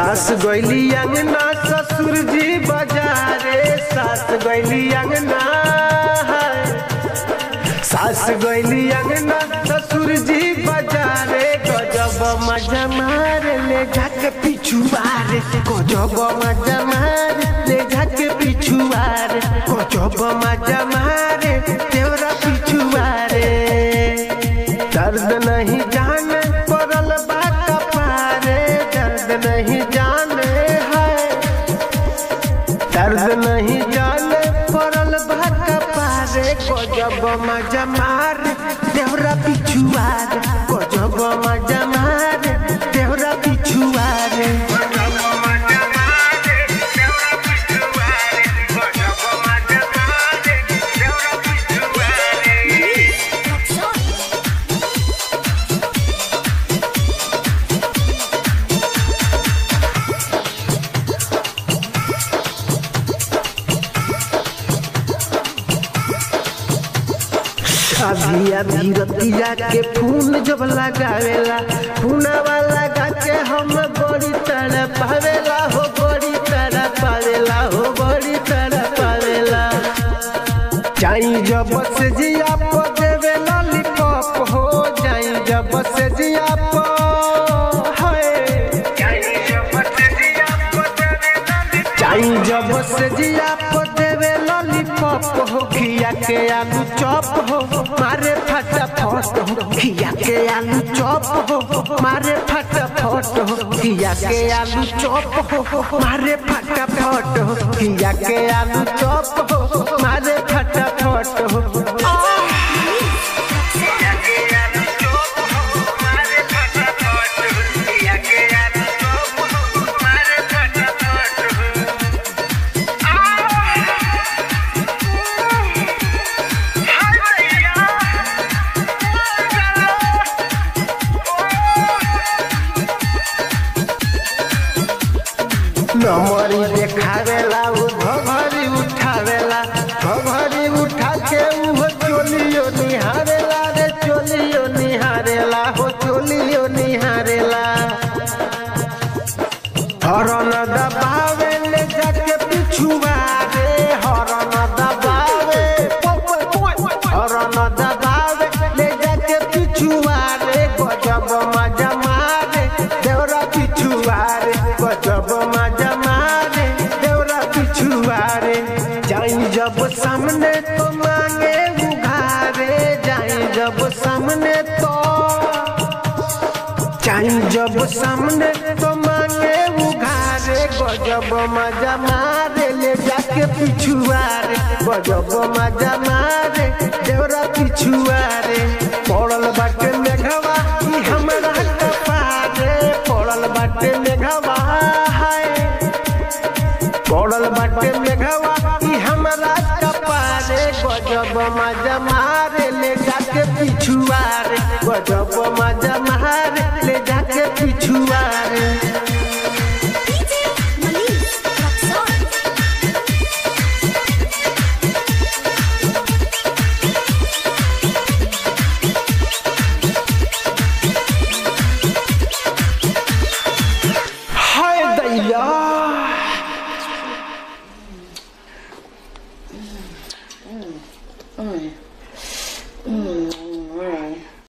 सास गैली अंगना ससुर जी बाजारे, सास गैली अंगना, सास गैली अंगना ससुर जी बाजारे, गजब मजा मारे ले जाके पिछुआरे, गजब मजा मारे ले जाके पिछुआरे, गजब मजा मारे तेरा पिछुआरे। दर्द नहीं जाने पड़ल बा कपारे, दर्द नहीं जाने है, दर्द नहीं जाने पड़ल बा कपारे, गजब मजा मारे तेरा पिछुआरे, गजब मजा मारे तेरा पिछुआरे। अभी अभी रतिया के फूल जब लगावेला, फूनवा लगा के हम बड़ी तरह पावेला हो, बड़ी तरह पावेला हो, बड़ी तरह पावेला। जाई जब से जिया पो देवे लॉलीपॉप हो, जाई जब से जिया पो जाई जब से जिया पो देवे लॉलीपॉप हो, खिया के आलू चॉप हो मारे फटाफट हो, खिया के आलू चॉप हो मारे फटाफट हो, खिया के आलू चॉप हो मारे फटाफट हो, खिया के आलू चॉप हो मारे फटाफट हो। नमरी देखावेला वो घघरी उठावेला, घघरी उठा के वो चोलियो निहारेला रे, चोलियो निहारेला हो, चोलियो निहारेला। हरन दबावे ले जाके पिछुआरे, हरन दबावे, हरन दबावे ले जाके पिछुआरे, गजब मजा मारे देवरा पिछुआरे, गजब मजा मारे देवरा पिछुआरे। जाई जब सामने तो मांगे उघारे, जाई जब सामने तो, जाई जब सामने तो मांगे उघारे, गजब मजा मारे ले जाके पिछुआरे, गजब मजा मारे देवरा पिछुआरे। पड़ल बाटे मेघवा कि हमरा कपारे, पड़ल बाटे मेघवा है, पड़ल बाटे मेघवा कि हमरा कपारे, गजब मजा मारे ले जाके पिछुआरे, गजब मजा मारे ले जाके पिछुआरे। हाय दैया